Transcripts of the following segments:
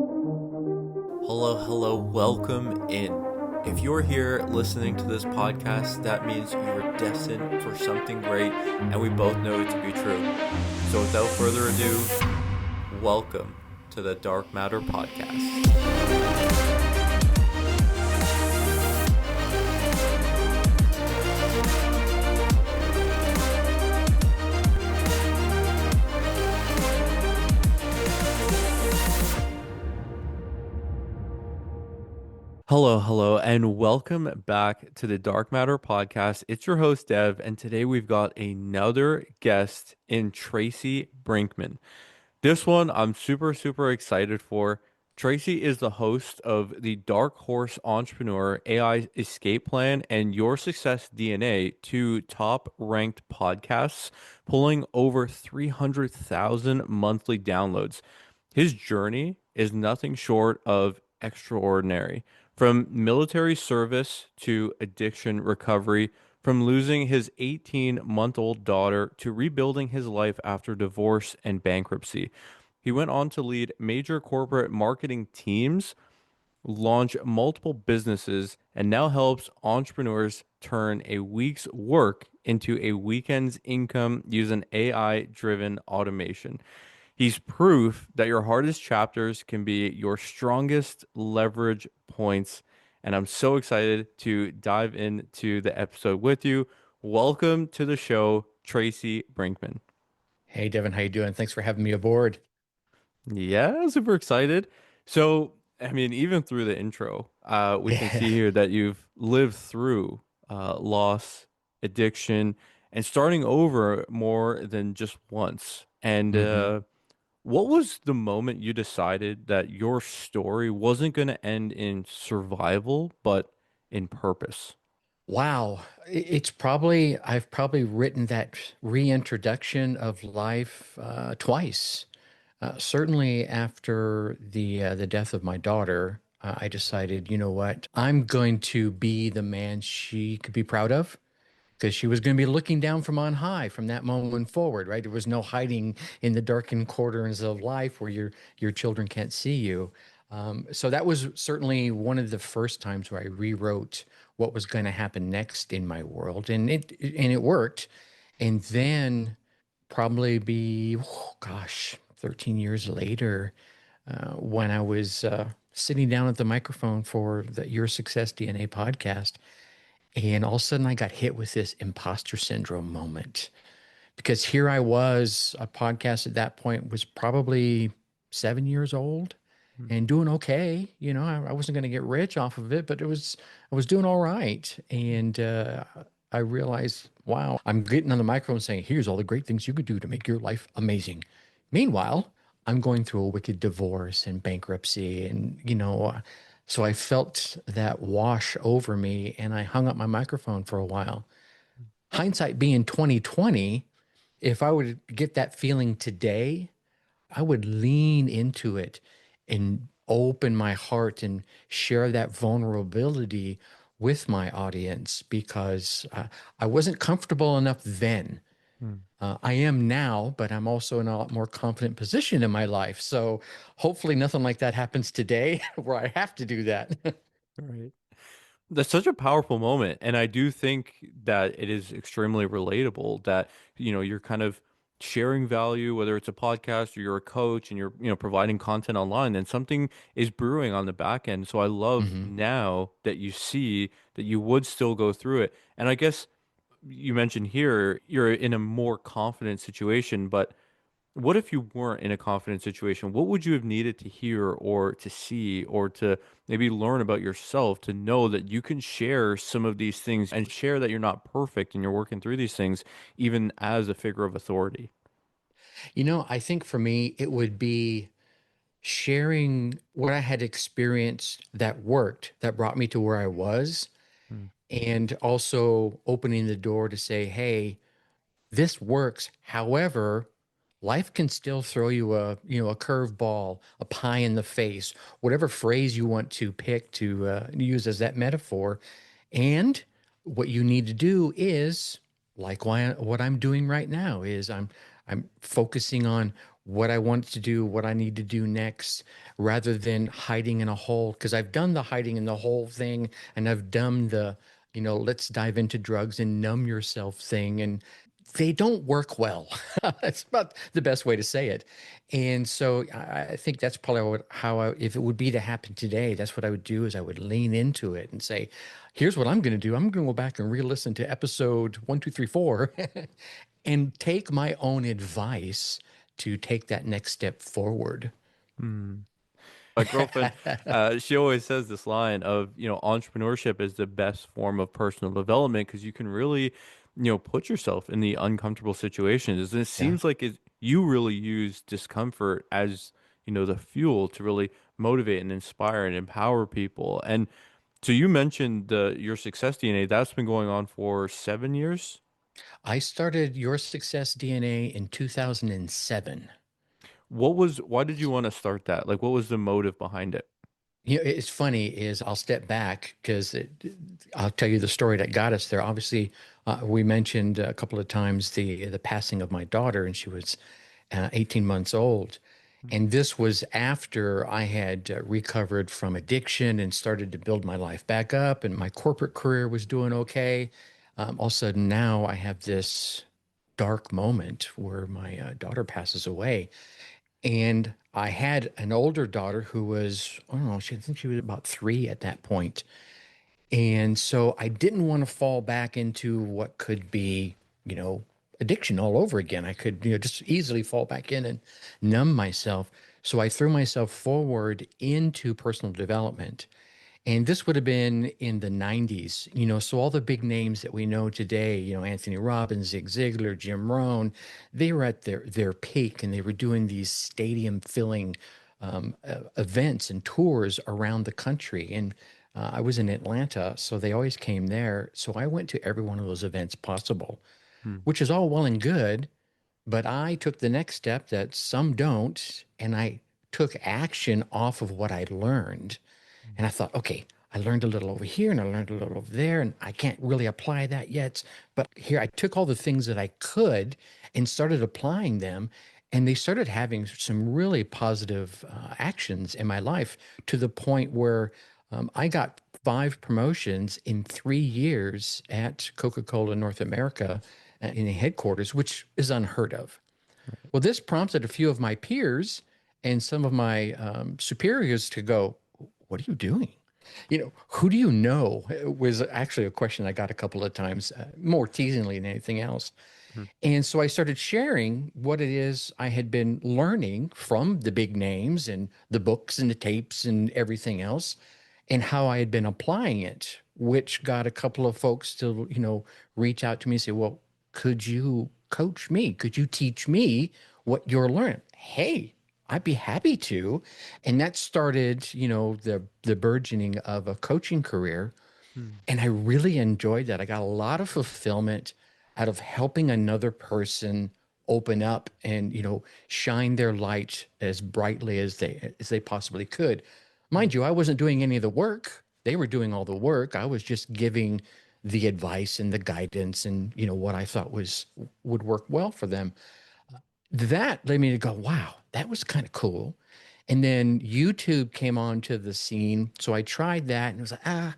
Hello, welcome in. If you're here listening to this podcast, that means you are destined for something great, and we both know it to be true. So without further ado, welcome to the Dark Matter Podcast. Hello, and welcome back to the Dark Matter Podcast. It's your host, Dev, and today we've got another guest in Tracy Brinkmann. This one I'm super excited for. Tracy is the host of the Dark Horse Entrepreneur AI Escape Plan and Your Success DNA, two top ranked podcasts, pulling over 300,000 monthly downloads. His journey is nothing short of extraordinary. From military service to addiction recovery, from losing his 18-month-old daughter to rebuilding his life after divorce and bankruptcy. He went on to lead major corporate marketing teams, launch multiple businesses, and now helps entrepreneurs turn a week's work into a weekend's income using AI-driven automation. He's proof that your hardest chapters can be your strongest leverage points. And I'm so excited to dive into the episode with you. Welcome to the show, Tracy Brinkmann. Hey Devin, how you doing? Thanks for having me aboard. Yeah, super excited. So, I mean, even through the intro, we can see here that you've lived through loss, addiction, and starting over more than just once. And hmm what was the moment you decided that your story wasn't going to end in survival, but in purpose? Wow, I've probably written that reintroduction of life twice. Certainly after the death of my daughter, I decided, you know what, I'm going to be the man she could be proud of. Because she was going to be looking down from on high from that moment forward, right? There was no hiding in the darkened corners of life where your children can't see you. So that was certainly one of the first times where I rewrote what was going to happen next in my world, and it worked. And then probably be, oh, gosh, 13 years later, when I was sitting down at the microphone for the Your Success DNA podcast. And all of a sudden, I got hit with this imposter syndrome moment because here I was, a podcast at that point was probably 7 years old Hmm. and doing okay. I wasn't going to get rich off of it, but I was doing all right. And I realized, wow, I'm getting on the microphone saying, here's all the great things you could do to make your life amazing. Meanwhile, I'm going through a wicked divorce and bankruptcy, and so I felt that wash over me, and I hung up my microphone for a while. Hindsight being 2020, if I would get that feeling today, I would lean into it and open my heart and share that vulnerability with my audience because I wasn't comfortable enough then. Hmm. I am now, but I'm also in a lot more confident position in my life. So hopefully nothing like that happens today where I have to do that. Right. That's such a powerful moment. And I do think that it is extremely relatable that, you're kind of sharing value, whether it's a podcast or you're a coach and you're, providing content online, and something is brewing on the back end. So I love hmm now that you see that you would still go through it. And I guess you mentioned here you're in a more confident situation, but what if you weren't in a confident situation? What would you have needed to hear or to see or to maybe learn about yourself to know that you can share some of these things and share that you're not perfect and you're working through these things, even as a figure of authority? I think for me, it would be sharing what I had experienced that worked, that brought me to where I was, Mm. and also opening the door to say, hey, this works. However, life can still throw you a curveball, a pie in the face, whatever phrase you want to pick to use as that metaphor. And what you need to do is, like what I'm doing right now, is I'm focusing on what I want to do, what I need to do next, rather than hiding in a hole. Because I've done the hiding in the hole thing, and I've done the, let's dive into drugs and numb yourself thing. And they don't work well. That's about the best way to say it. And so I think that's probably how if it would be to happen today, that's what I would do is I would lean into it and say, here's what I'm going to do. I'm going to go back and re-listen to episode 1, 2, 3, 4 and take my own advice to take that next step forward. Hmm. My girlfriend, she always says this line of, entrepreneurship is the best form of personal development because you can really, put yourself in the uncomfortable situations. And it Yeah. seems like you really use discomfort as, the fuel to really motivate and inspire and empower people. And so you mentioned your success DNA. That's been going on for 7 years. I started Your Success DNA in 2007. Why did you want to start that? Like, what was the motive behind it? It's funny is I'll step back because I'll tell you the story that got us there. Obviously, we mentioned a couple of times the passing of my daughter, and she was 18 months old. And this was after I had recovered from addiction and started to build my life back up, and my corporate career was doing okay. All of a sudden, now I have this dark moment where my daughter passes away. And I had an older daughter who was, I don't know, I think she was about 3 at that point. And so I didn't want to fall back into what could be, you know, addiction all over again. I could, just easily fall back in and numb myself. So I threw myself forward into personal development. And this would have been in the 90s, so all the big names that we know today, Anthony Robbins, Zig Ziglar, Jim Rohn, they were at their peak and they were doing these stadium filling events and tours around the country. And I was in Atlanta, so they always came there. So I went to every one of those events possible, Hmm. which is all well and good. But I took the next step that some don't, and I took action off of what I learned. And I thought, okay, I learned a little over here and I learned a little over there, and I can't really apply that yet. But here I took all the things that I could and started applying them. And they started having some really positive actions in my life to the point where I got 5 promotions in 3 years at Coca-Cola North America in the headquarters, which is unheard of. Well, this prompted a few of my peers and some of my superiors to go, what are you doing? Who do you know? Was actually a question I got a couple of times, more teasingly than anything else. Hmm. And so I started sharing what it is I had been learning from the big names and the books and the tapes and everything else, and how I had been applying it, which got a couple of folks to, reach out to me and say, well, could you coach me? Could you teach me what you're learning? Hey, I'd be happy to. And that started, the burgeoning of a coaching career. Hmm. And I really enjoyed that. I got a lot of fulfillment out of helping another person open up and, shine their light as brightly as they possibly could. Hmm. Mind you, I wasn't doing any of the work. They were doing all the work. I was just giving the advice and the guidance and, what I thought would work well for them. That led me to go, wow, that was kind of cool. And then YouTube came onto the scene. So I tried that and it was like,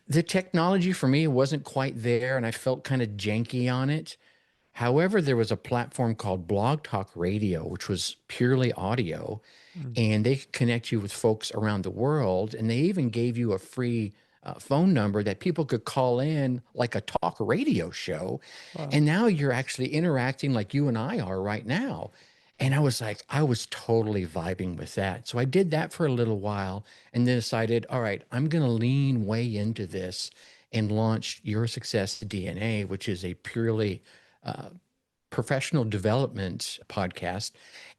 the technology for me wasn't quite there. And I felt kind of janky on it. However, there was a platform called Blog Talk Radio, which was purely audio, Hmm. and they could connect you with folks around the world. And they even gave you a free phone number that people could call in like a talk radio show. Wow. And now you're actually interacting like you and I are right now. And I was like, I was totally vibing with that. So I did that for a little while and then decided, all right, I'm going to lean way into this and launch Your Success DNA, which is a purely professional development podcast.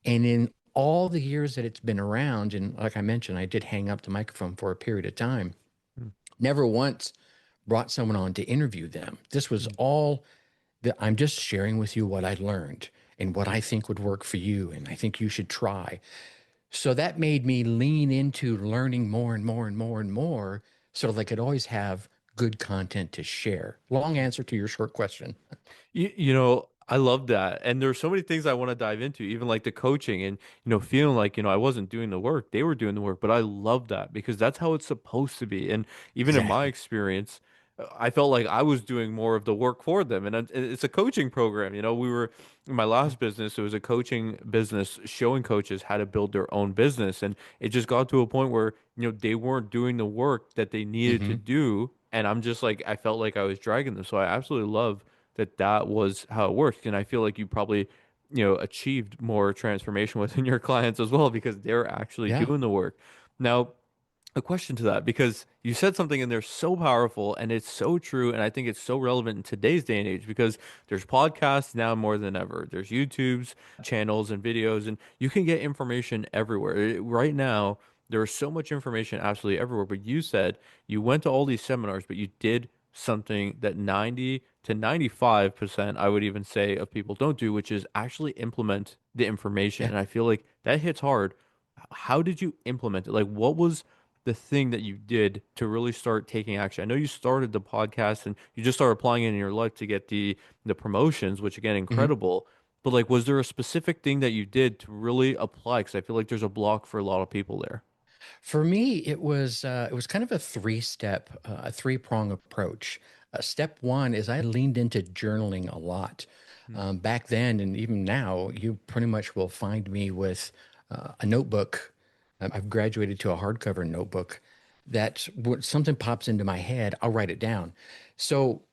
And in all the years that it's been around, and like I mentioned, I did hang up the microphone for a period of time, Hmm. never once brought someone on to interview them. This was Hmm. all that I'm just sharing with you what I learned and what I think would work for you. And I think you should try. So that made me lean into learning more and more and more and more so that I could always have good content to share. Long answer to your short question. I love that. And there's so many things I want to dive into, even like the coaching and, feeling like, I wasn't doing the work. They were doing the work, but I love that because that's how it's supposed to be. And even in my Exactly. experience, I felt like I was doing more of the work for them. And it's a coaching program. We were in my last business, it was a coaching business showing coaches how to build their own business. And it just got to a point where, they weren't doing the work that they needed to Hmm. do. And I'm just like, I felt like I was dragging them. So I absolutely love that was how it worked. And I feel like you probably, achieved more transformation within your clients as well because they're actually Yeah. doing the work. Now, a question to that because you said something in there so powerful and it's so true and I think it's so relevant in today's day and age because there's podcasts now more than ever. There's YouTube's channels and videos and you can get information everywhere. Right now, there's so much information absolutely everywhere, but you said you went to all these seminars, but you did something that 90 to 95%, I would even say, of people don't do, which is actually implement the information. Yeah. And I feel like that hits hard. How did you implement it? Like, what was the thing that you did to really start taking action? I know you started the podcast and you just started applying it in your life to get the promotions, which again, Hmm. incredible. But like, was there a specific thing that you did to really apply? Because I feel like there's a block for a lot of people there. For me, it was kind of a three-step, a three-prong approach. Step one is I leaned into journaling a lot. Hmm. Back then, and even now, you pretty much will find me with a notebook. I've graduated to a hardcover notebook. That something pops into my head, I'll write it down. So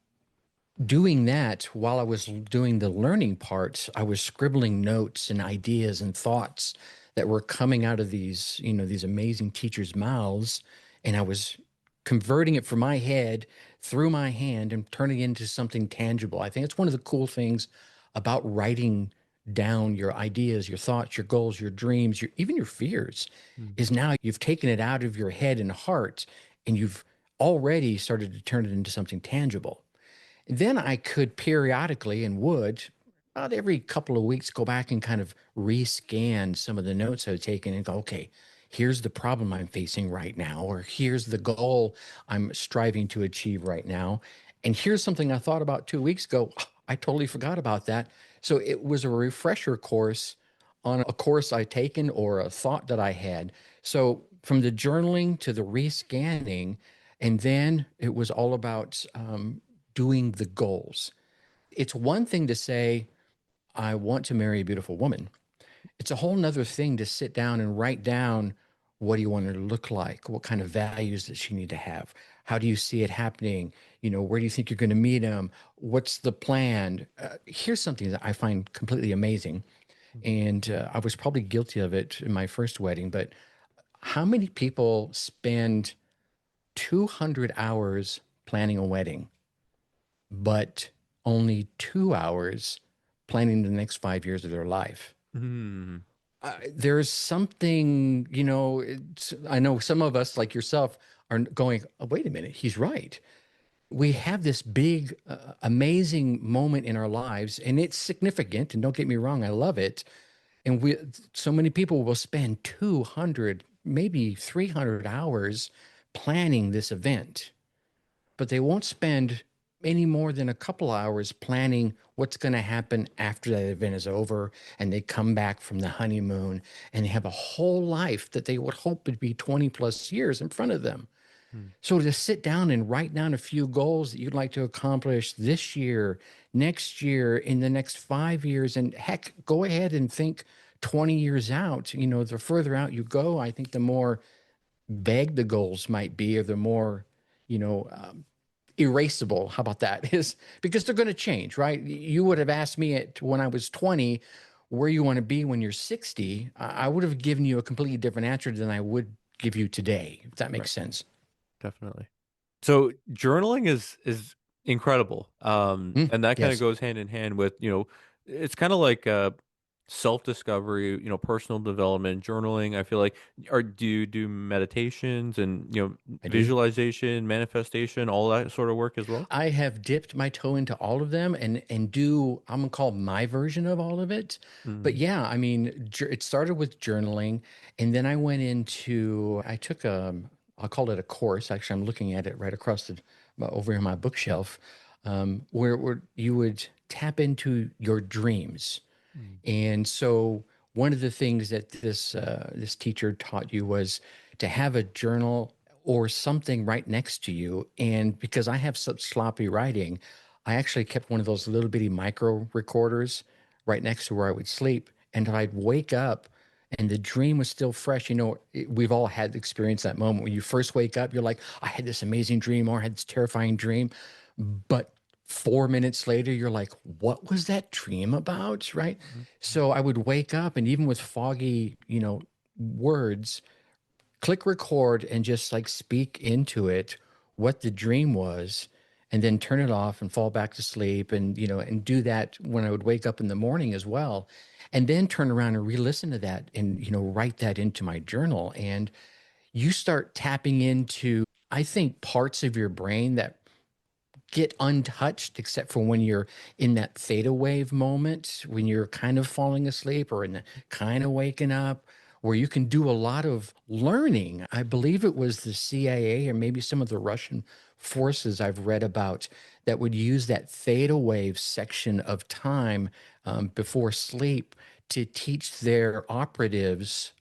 doing that while I was doing the learning parts, I was scribbling notes and ideas and thoughts that were coming out of these amazing teachers' mouths. And I was converting it from my head through my hand and turning it into something tangible. I think it's one of the cool things about writing down your ideas, your thoughts, your goals, your dreams, even your fears, Hmm. is now you've taken it out of your head and heart and you've already started to turn it into something tangible. Then I could periodically and would about every couple of weeks go back and kind of rescan some of the notes I've taken and go, okay, here's the problem I'm facing right now, or here's the goal I'm striving to achieve right now. And here's something I thought about 2 weeks ago. I totally forgot about that. So it was a refresher course on a course I taken or a thought that I had. So from the journaling to the rescanning, and then it was all about doing the goals. It's one thing to say, I want to marry a beautiful woman. It's a whole nother thing to sit down and write down, what do you want her to look like? What kind of values does she need to have? How do you see it happening? Where do you think you're going to meet him? What's the plan? Here's something that I find completely amazing. And I was probably guilty of it in my first wedding, but how many people spend 200 hours planning a wedding, but only 2 hours planning the next 5 years of their life? Hmm. There's something, I know some of us, like yourself, are going, oh, wait a minute, he's right. We have this big, amazing moment in our lives, and it's significant. And don't get me wrong, I love it. And so many people will spend 200, maybe 300 hours planning this event, but they won't spend any more than a couple hours planning what's going to happen after that event is over and they come back from the honeymoon and they have a whole life that they would hope would be 20 plus years in front of them. Hmm. So to sit down and write down a few goals that you'd like to accomplish this year, next year, in the next 5 years, and heck, go ahead and think 20 years out. The further out you go, I think the more vague the goals might be, or the more, you know, um, erasable. How about that? Is because they're going to change, right? You would have asked me when I was 20 where you want to be when you're 60. I would have given you a completely different answer than I would give you today, if that Right. makes sense. Definitely. So journaling is incredible. Mm, And that kind of yes, goes hand in hand with, it's kind of like self-discovery, personal development, journaling. I feel like do you do meditations and, I do. visualization, manifestation, all that sort of work as well? I have dipped my toe into all of them and do I'm gonna call my version of all of it. But Mm. yeah, I mean, it started with journaling, and then I took I'll call it a course. Actually, I'm looking at it right across the over in my bookshelf, where you would. tap into your dreams. Mm, And so one of the things that this teacher taught you was to have a journal or something right next to you. And because I have such sloppy writing, I actually kept one of those little bitty micro recorders right next to where I would sleep. And I'd wake up and the dream was still fresh. We've all had experienced that moment when you first wake up, you're like, I had this amazing dream or I had this terrifying dream. But 4 minutes later, you're like, what was that dream about? Right. mhm, So I would wake up and even with foggy, words, click record and just like speak into it what the dream was, and then turn it off and fall back to sleep. And do that when I would wake up in the morning as well. And then turn around and re-listen to that and, write that into my journal. And you start tapping into, I think, parts of your brain that get untouched except for when you're in that theta wave moment, when you're kind of falling asleep or in the kind of waking up, where you can do a lot of learning. I believe it was the CIA or maybe some of the Russian forces I've read about that would use that theta wave section of time before sleep to teach their operatives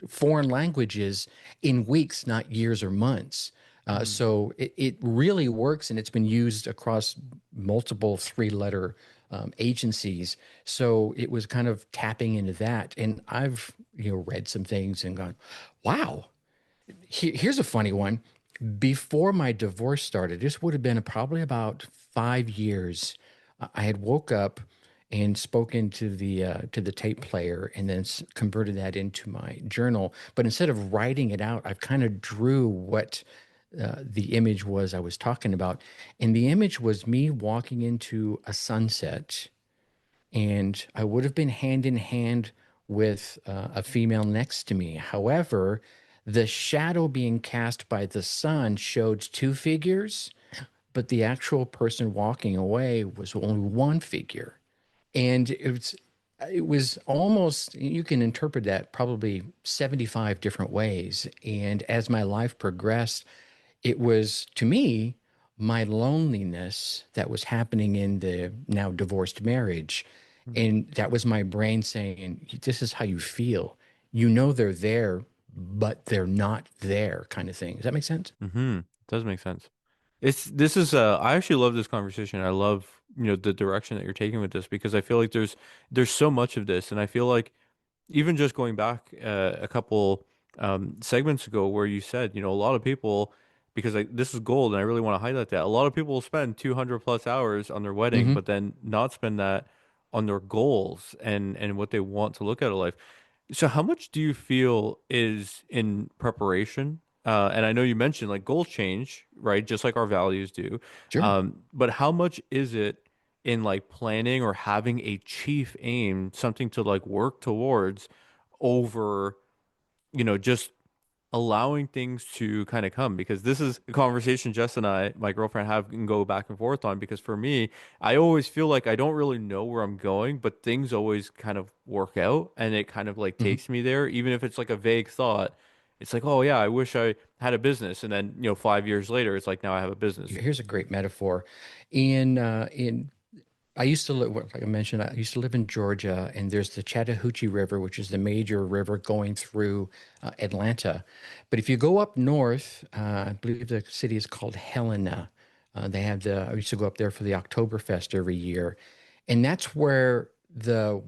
foreign languages in weeks, not years or months. mm, So it really works, and it's been used across multiple three-letter agencies. So it was kind of tapping into that. And I've read some things and gone, wow. Here's a funny one. Before my divorce started, this would have been probably about 5 years. I had woke up and spoken to the tape player, and then converted that into my journal. But instead of writing it out, I've kind of drew what the image was I was talking about. And the image was me walking into a sunset, and I would have been hand in hand with a female next to me. However, the shadow being cast by the sun showed two figures, but the actual person walking away was only one figure. And it was almost, you can interpret that probably 75 different ways. And as my life progressed, it was, to me, my loneliness that was happening in the now divorced marriage. mm. And that was my brain saying, this is how you feel. You know they're there, but they're not there, kind of thing. Does that make sense? Mm-hmm. Does make sense. I actually love this conversation. I love, the direction that you're taking with this because I feel like there's so much of this and I feel like even just going back a couple segments ago where you said, a lot of people because this is gold and I really want to highlight that. A lot of people will spend 200 plus hours on their wedding Hmm. but then not spend that on their goals and what they want to look at in life. So how much do you feel is in preparation? And I know you mentioned like goals change, right? Just like our values do. Sure. But how much is it in like planning or having a chief aim, something to like work towards over, just allowing things to kind of come? Because this is a conversation Jess and I, my girlfriend, have and go back and forth on. Because for me, I always feel like I don't really know where I'm going, but things always kind of work out and it kind of like Hmm. takes me there, even if it's like a vague thought. It's like, oh yeah, I wish I had a business. And then, 5 years later, it's like now I have a business. Here's a great metaphor. In I used to live, well, like I mentioned, I used to live in Georgia, and there's the Chattahoochee River, which is the major river going through Atlanta. But if you go up north, I believe the city is called Helena. I used to go up there for the Oktoberfest every year. And that's where the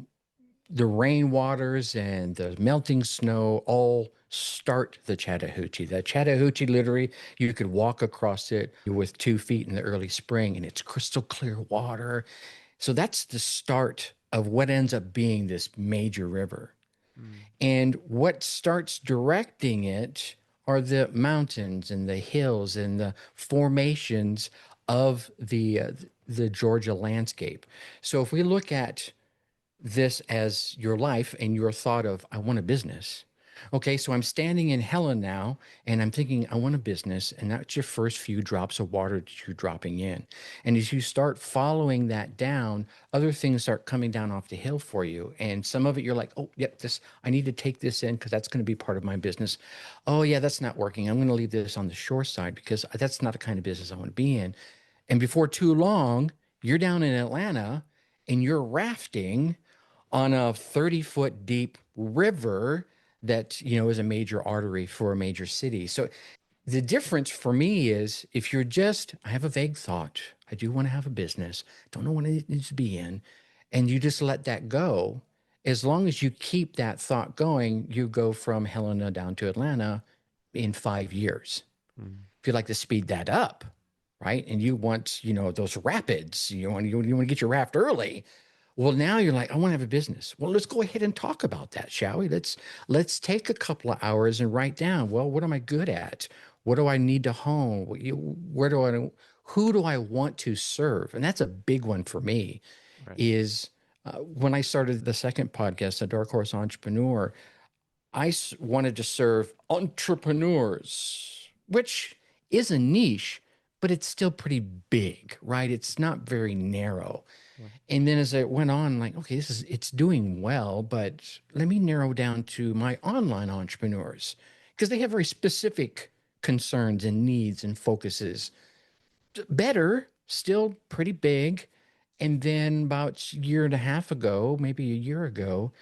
rainwaters and the melting snow all start the Chattahoochee. The Chattahoochee, literally, you could walk across it with 2 feet in the early spring, and it's crystal clear water. So that's the start of what ends up being this major river. Mm, And what starts directing it are the mountains and the hills and the formations of the Georgia landscape. So if we look at this as your life and your thought of, I want a business. Okay, so I'm standing in Helen now and I'm thinking, I want a business. And that's your first few drops of water that you're dropping in. And as you start following that down, other things start coming down off the hill for you. And some of it you're like, oh, yep, I need to take this in because that's going to be part of my business. Oh, yeah, that's not working. I'm going to leave this on the shore side because that's not the kind of business I want to be in. And before too long, you're down in Atlanta and you're rafting on a 30-foot deep river that, is a major artery for a major city. So the difference for me is if you're just, I have a vague thought, I do want to have a business, don't know what it needs to be in, and you just let that go, as long as you keep that thought going, you go from Helena down to Atlanta in 5 years. Mm. If you like to speed that up, right? And you want, those rapids, you want to get your raft early. Well, now you're like, I want to have a business. Well, let's go ahead and talk about that, shall we? Let's take a couple of hours and write down, well, what am I good at? What do I need to hone? Where do I, who do I want to serve? And that's a big one for me Right. is when I started the second podcast, the Dark Horse Entrepreneur, wanted to serve entrepreneurs, which is a niche, but it's still pretty big, right? It's not very narrow. Right. And then as it went on, like, okay, it's doing well, but let me narrow down to my online entrepreneurs because they have very specific concerns and needs and focuses. Better, still pretty big. And then about a year and a half ago, maybe a year ago,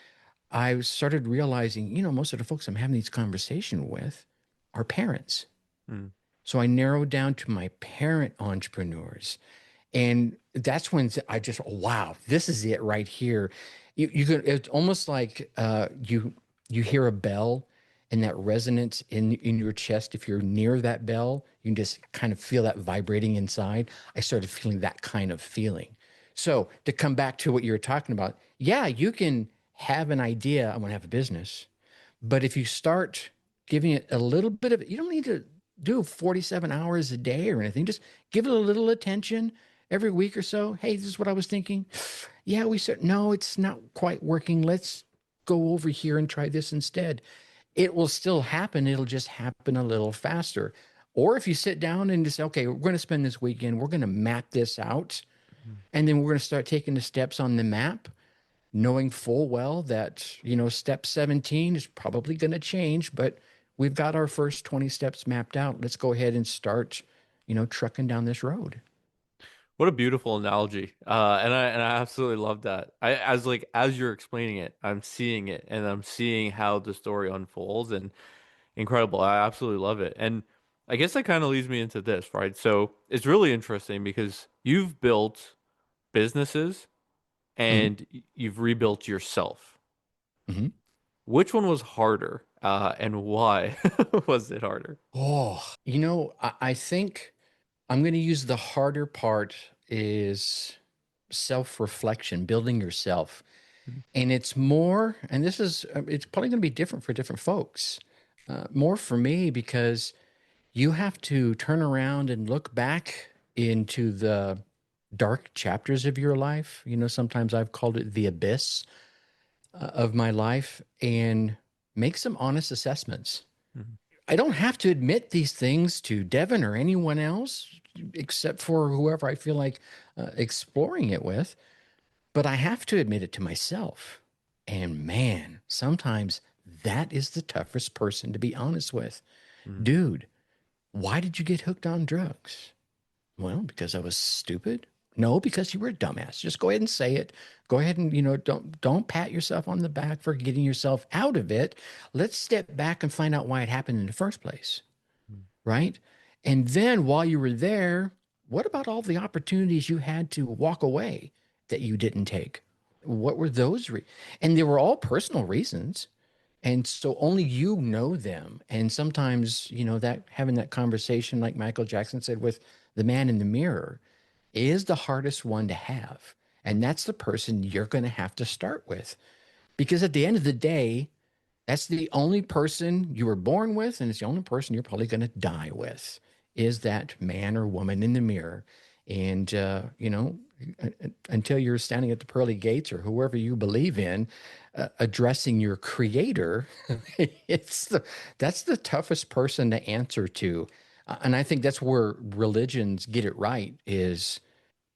I started realizing, most of the folks I'm having these conversations with are parents. Mm. So I narrowed down to my parent entrepreneurs. And that's when I just, wow, this is it right here. You can, it's almost like you hear a bell and that resonance in your chest. If you're near that bell, you can just kind of feel that vibrating inside. I started feeling that kind of feeling. So to come back to what you were talking about, yeah, you can have an idea, I want to have a business. But if you start giving it a little bit of, you don't need to do 47 hours a day or anything. Just give it a little attention every week or so. Hey, this is what I was thinking. Yeah, we said, no, it's not quite working. Let's go over here and try this instead. It will still happen. It'll just happen a little faster. Or if you sit down and just say, okay, we're going to spend this weekend, we're going to map this out, Mm. and then we're going to start taking the steps on the map, knowing full well that, step 17 is probably going to change, but we've got our first 20 steps mapped out. Let's go ahead and start, trucking down this road. What a beautiful analogy. And I absolutely love that. As you're explaining it, I'm seeing it and I'm seeing how the story unfolds and incredible. I absolutely love it. And I guess that kind of leads me into this, right? So it's really interesting because you've built businesses Hmm. and you've rebuilt yourself. Hmm. Which one was harder, and why was it harder? Oh, I think I'm going to use the harder part is self-reflection, building yourself. Mm. And it's more, and it's probably going to be different for different folks. More for me because you have to turn around and look back into the dark chapters of your life. Sometimes I've called it the abyss of my life and make some honest assessments. Mm. I don't have to admit these things to Devyn or anyone else except for whoever I feel like exploring it with, but I have to admit it to myself. And man, sometimes that is the toughest person to be honest with. Mm. Dude, why did you get hooked on drugs? Well, because I was stupid. No, because you were a dumbass. Just go ahead and say it. Go ahead and, don't pat yourself on the back for getting yourself out of it. Let's step back and find out why it happened in the first place, Mm. right? And then while you were there, what about all the opportunities you had to walk away that you didn't take? What were those? And they were all personal reasons. And so only you know them. And sometimes, that having that conversation, like Michael Jackson said, with the man in the mirror is the hardest one to have. And that's the person you're going to have to start with. Because at the end of the day, that's the only person you were born with, and it's the only person you're probably going to die with, is that man or woman in the mirror. And, until you're standing at the pearly gates or whoever you believe in, addressing your creator, that's the toughest person to answer to. And I think that's where religions get it right is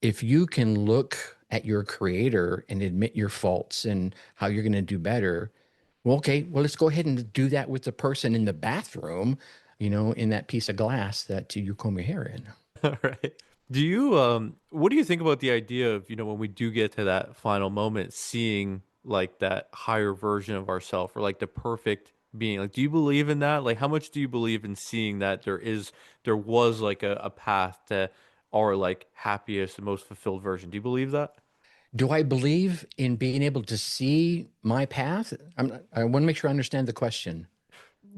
if you can look at your creator and admit your faults and how you're going to do better, well, okay, well, let's go ahead and do that with the person in the bathroom, in that piece of glass that you comb your hair in. All right. Do you what do you think about the idea of, when we do get to that final moment, seeing like that higher version of ourselves or like the perfect being? Like, do you believe in that? Like, how much do you believe in seeing that there was like a path to our like happiest and most fulfilled version? Do you believe that? Do I believe in being able to see my path? I want to make sure I understand the question.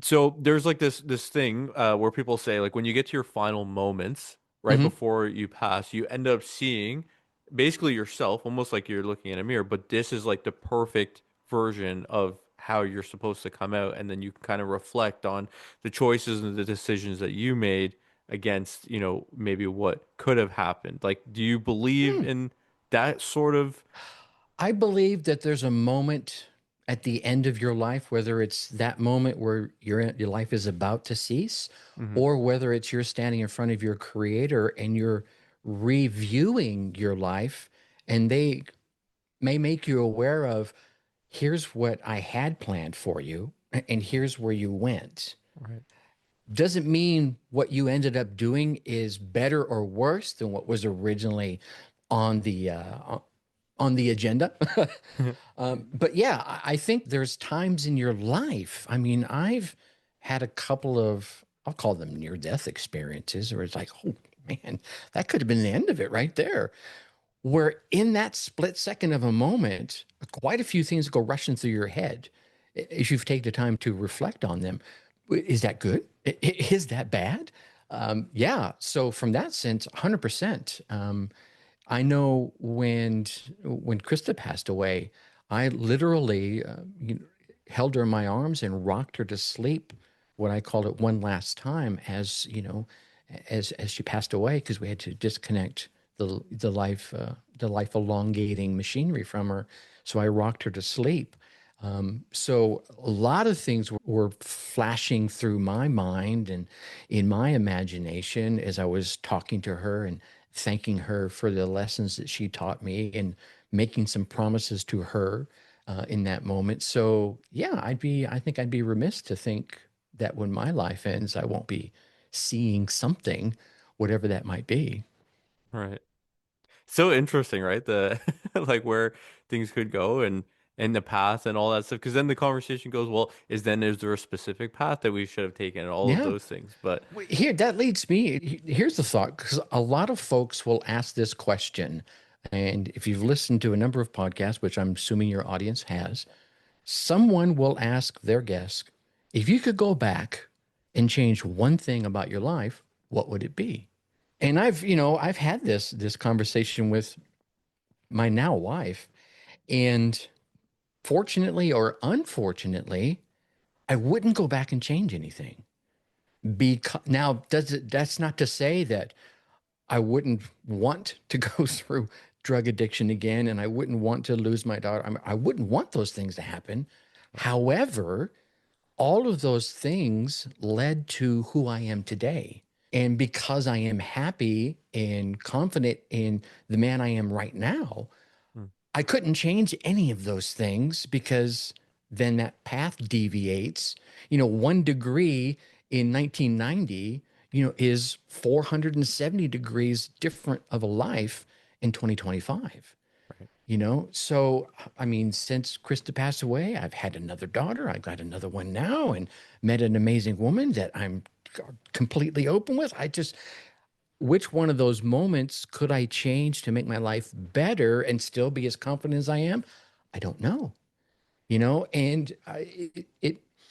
So there's like this thing where people say like when you get to your final moments right Hmm. before you pass, you end up seeing basically yourself, almost like you're looking in a mirror. But this is like the perfect version of how you're supposed to come out, and then you can kind of reflect on the choices and the decisions that you made against, maybe what could have happened. Like, do you believe in that sort of? I believe that there's a moment at the end of your life, whether it's that moment where your life is about to cease, Mhm. or whether it's you're standing in front of your creator and you're reviewing your life, and they may make you aware of, here's what I had planned for you, and here's where you went. Right. Doesn't mean what you ended up doing is better or worse than what was originally on the agenda. But yeah, I think there's times in your life. I mean, I've had a couple of, I'll call them near-death experiences, where it's like, oh man, that could have been the end of it right there. Where in that split second of a moment, quite a few things go rushing through your head if you've taken the time to reflect on them. Is that good? Is that bad? Yeah. So from that sense, 100%. I know when Krista passed away, I literally held her in my arms and rocked her to sleep. What I called it one last time, as as she passed away, because we had to disconnect the life elongating machinery from her. So I rocked her to sleep. So a lot of things were flashing through my mind and in my imagination as I was talking to her and thanking her for the lessons that she taught me and making some promises to her in that moment. So yeah, I think I'd be remiss to think that when my life ends, I won't be seeing something, whatever that might be. Right. So interesting, right? The like where things could go and the path and all that stuff. Because then the conversation goes, well, is there a specific path that we should have taken and all of Yeah. those things? But Here, that leads me. Here's the thought, because a lot of folks will ask this question. And if you've listened to a number of podcasts, which I'm assuming your audience has, someone will ask their guest, if you could go back and change one thing about your life, what would it be? And I've had this conversation with my now wife, and fortunately or unfortunately, I wouldn't go back and change anything. Because now, that's not to say that I wouldn't want to go through drug addiction again, and I wouldn't want to lose my daughter. I wouldn't want those things to happen. However, all of those things led to who I am today. And because I am happy and confident in the man I am right now, mm, I couldn't change any of those things, because then that path deviates. 1 degree in 1990, is 470 degrees different of a life in 2025. right, So I mean, since Krista passed away, I've had another daughter. I've got another one now, and met an amazing woman that I'm completely open with. Which one of those moments could I change to make my life better and still be as confident as I am? I don't know. And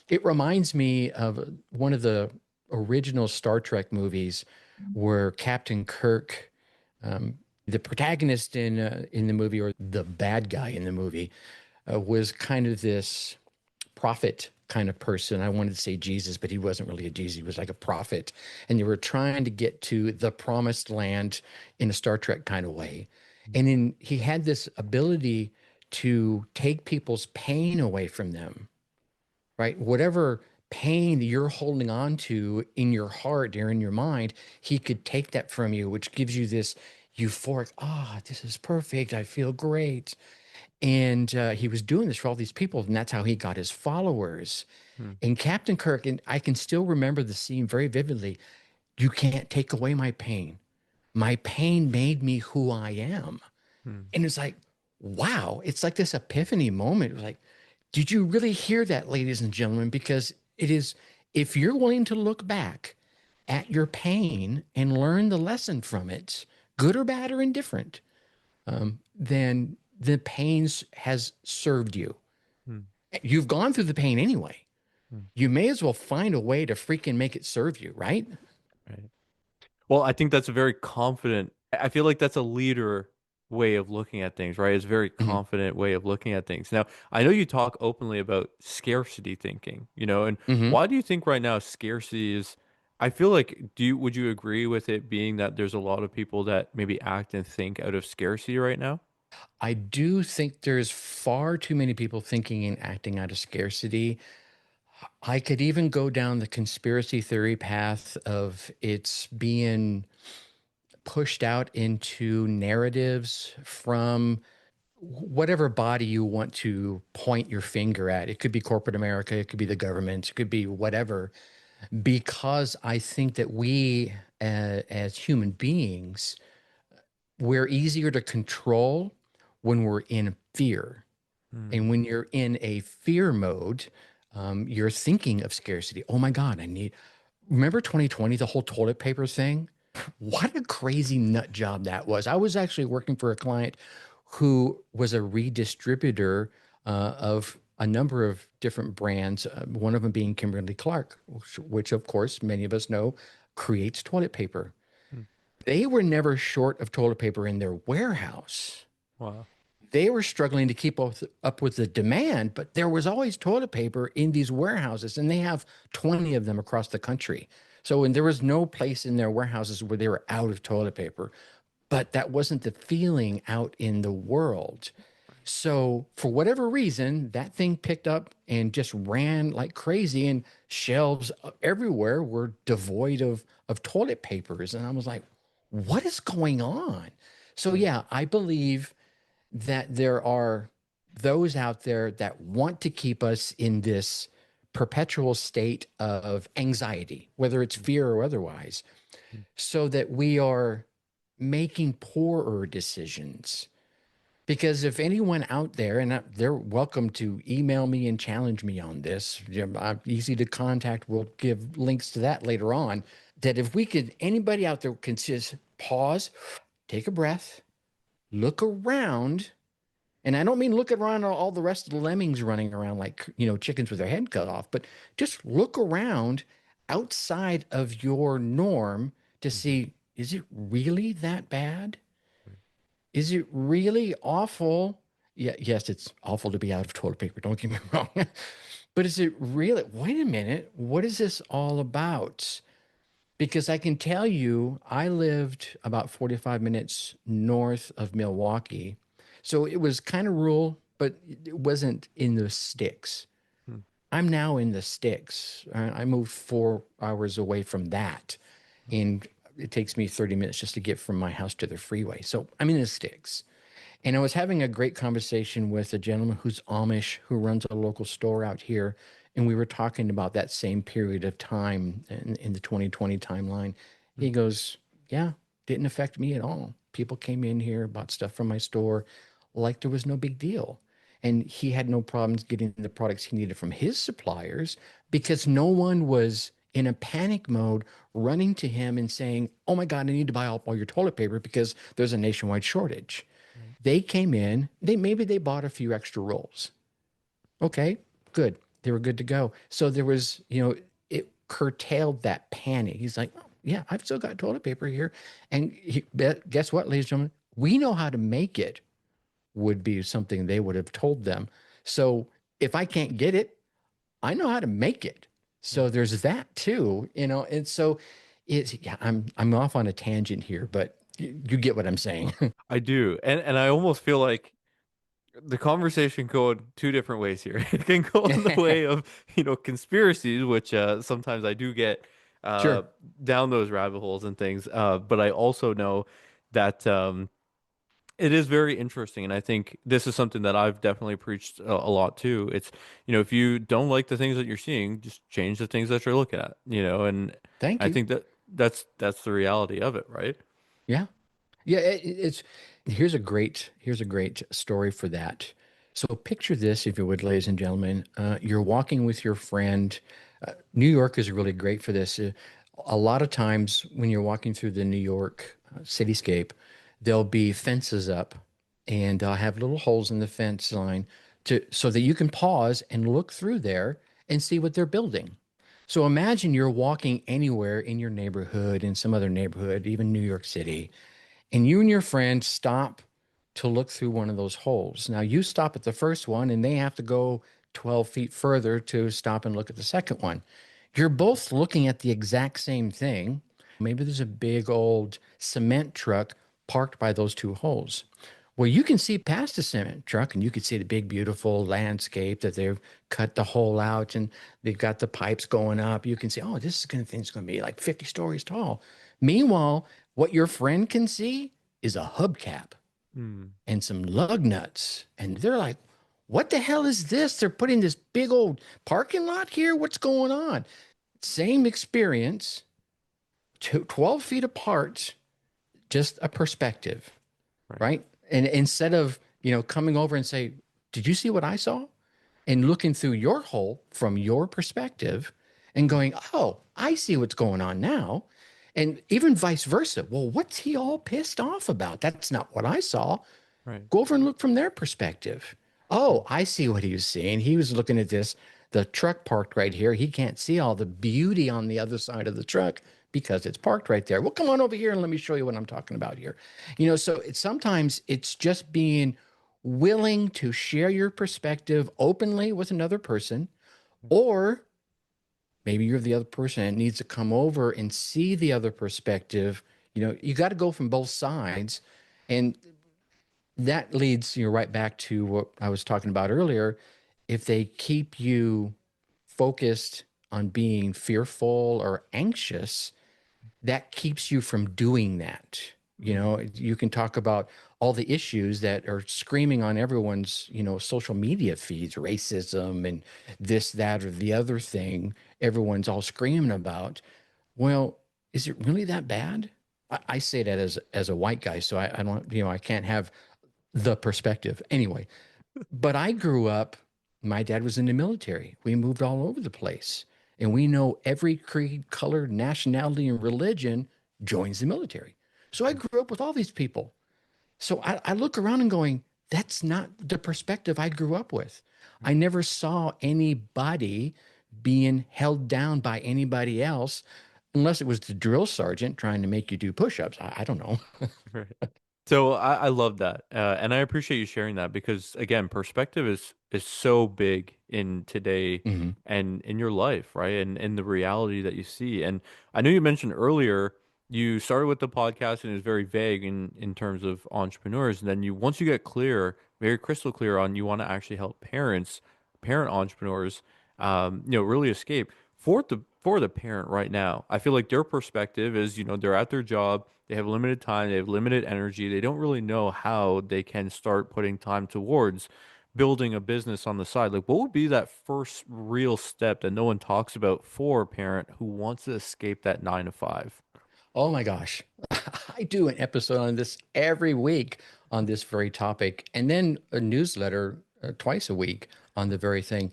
it reminds me of one of the original Star Trek movies where Captain Kirk, the protagonist in the movie, or the bad guy in the movie, was kind of this prophet kind of person. I wanted to say Jesus, but he wasn't really a Jesus. He was like a prophet. And they were trying to get to the promised land in a Star Trek kind of way. He had this ability to take people's pain away from them, right? Whatever pain that you're holding on to in your heart or in your mind, he could take that from you, which gives you this euphoric, this is perfect. I feel great. And he was doing this for all these people, and that's how he got his followers. mm, And Captain Kirk, and I can still remember the scene very vividly. You can't take away my pain. My pain made me who I am. Mm, And it's like, wow, it's like this epiphany moment. It was like, did you really hear that, ladies and gentlemen? Because it is, if you're willing to look back at your pain and learn the lesson from it, good or bad or indifferent, then the pains has served you. mm, You've gone through the pain anyway. mm. You may as well find a way to freaking make it serve you, right? Right. Well, I think that's a very confident, I feel like that's a leader way of looking at things, right? It's a very Mhm. confident way of looking at things. Now, I know you talk openly about scarcity thinking, and Mhm. why do you think right now scarcity is, I feel like, would you agree with it being that there's a lot of people that maybe act and think out of scarcity right now? I do think there's far too many people thinking and acting out of scarcity. I could even go down the conspiracy theory path of it's being pushed out into narratives from whatever body you want to point your finger at. It could be corporate America, it could be the government, it could be whatever, because I think that we, as human beings, we're easier to control when we're in fear. And Mm, when you're in a fear mode, you're thinking of scarcity. Oh my God, remember 2020, the whole toilet paper thing? What a crazy nut job that was. I was actually working for a client who was a redistributor of a number of different brands, one of them being Kimberly Clark, which of course many of us know creates toilet paper. mm. They were never short of toilet paper in their warehouse. Wow. They were struggling to keep up with the demand, but there was always toilet paper in these warehouses, and they have 20 of them across the country. So, and there was no place in their warehouses where they were out of toilet paper, but that wasn't the feeling out in the world. So, for whatever reason, that thing picked up and just ran like crazy, and shelves everywhere were devoid of toilet papers. And I was like, what is going on? So, Right. yeah, I believe that there are those out there that want to keep us in this perpetual state of anxiety, whether it's Mm, fear or otherwise, mm, so that we are making poorer decisions. Because if anyone out there, and they're welcome to email me and challenge me on this, I'm easy to contact. We'll give links to that later on. That if we could, anybody out there can just pause, take a breath, look around, and I don't mean look around all the rest of the lemmings running around like, chickens with their head cut off, but just look around outside of your norm to mhm, see, is it really that bad? right. Is it really awful? Yeah, yes, it's awful to be out of toilet paper. Don't get me wrong. But is it really, wait a minute, what is this all about? Because I can tell you, I lived about 45 minutes north of Milwaukee. So it was kind of rural, but it wasn't in the sticks. Mm, I'm now in the sticks. I moved 4 hours away from that. mm, And it takes me 30 minutes just to get from my house to the freeway. So I'm in the sticks. And I was having a great conversation with a gentleman who's Amish who runs a local store out here. And we were talking about that same period of time in the 2020 timeline. He mm, goes, yeah, didn't affect me at all. People came in here, bought stuff from my store like there was no big deal. And he had no problems getting the products he needed from his suppliers because no one was in a panic mode running to him and saying, oh my God, I need to buy all your toilet paper because there's a nationwide shortage. right. They came in, maybe they bought a few extra rolls. Okay, good. They were good to go. So there was, it curtailed that panic. He's like, oh, yeah, I've still got toilet paper here. And guess what, ladies and gentlemen? We know how to make it, would be something they would have told them. So if I can't get it, I know how to make it. Mm. So there's that too, and so it's, yeah, I'm off on a tangent here, but you get what I'm saying. I do. And I almost feel like the conversation go in two different ways here. It can go in the way of, conspiracies, which sometimes I do get uh Sure. down those rabbit holes and things. But I also know that it is very interesting, and I think this is something that I've definitely preached a lot too. It's, if you don't like the things that you're seeing, just change the things that you're looking at, and Thank I you. think that that's the reality of it, right? Yeah. Yeah, it's here's a great story for that. So picture this, if you would, ladies and gentlemen. You're walking with your friend. New York is really great for this. A lot of times when you're walking through the New York cityscape, there'll be fences up, and they'll have little holes in the fence line to so that you can pause and look through there and see what they're building. So imagine you're walking anywhere in your neighborhood, in some other neighborhood, even New York City, and you and your friend stop to look through one of those holes. Now, you stop at the first one, and they have to go 12 feet further to stop and look at the second one. You're both looking at the exact same thing. Maybe there's a big old cement truck parked by those two holes. Well, you can see past the cement truck and you can see the big, beautiful landscape that they've cut the hole out and they've got the pipes going up. You can see, oh, thing's going to be like 50 stories tall. Meanwhile, what your friend can see is a hubcap Hmm. and some lug nuts. And they're like, what the hell is this? They're putting this big old parking lot here. What's going on? Same experience, 12 feet apart, just a perspective, Right. right? And instead of, coming over and say, did you see what I saw? And looking through your hole from your perspective and Hmm. going, oh, I see what's going on now. And even vice versa. Well, what's he all pissed off about? That's not what I saw. Right. Go over and look from their perspective. Hmm. Oh, I see what he was seeing. He was looking at the truck parked right here. He can't see all the beauty on the other side of the truck because it's parked right there. Well, come on over here and let me show you what I'm talking about here. So sometimes it's just being willing to share your perspective openly with another person, or maybe you're the other person that needs to come over and see the other perspective. You got to go from both sides. And that leads you right back to what I was talking about earlier. If they keep you focused on being fearful or anxious, that keeps you from doing that. Hmm. You can talk about all the issues that are screaming on everyone's, social media feeds, racism and this, that, or the other thing everyone's all screaming about. Well, is it really that bad? I say that as a white guy, so I don't, I can't have the perspective. Anyway, but I grew up, my dad was in the military. We moved all over the place. And we know every creed, color, nationality, and religion joins the military. So I grew up with all these people. So I look around and going, that's not the perspective I grew up with. I never saw anybody being held down by anybody else, unless it was the drill sergeant trying to make you do push-ups. I don't know. Right. So I love that, and I appreciate you sharing that because again, perspective is so big in today Hmm. and in your life, right? And in the reality that you see. And I know you mentioned earlier you started with the podcast and it was very vague in terms of entrepreneurs, and then you once you get clear, very crystal clear on you want to actually help parent entrepreneurs, really escape for the parent right now. I feel like their perspective is, they're at their job. They have limited time, they have limited energy. They don't really know how they can start putting time towards building a business on the side. Like, what would be that first real step that no one talks about for a parent who wants to escape that 9 to 5? Oh my gosh. I do an episode on this every week on this very topic, and then a newsletter twice a week on the very thing.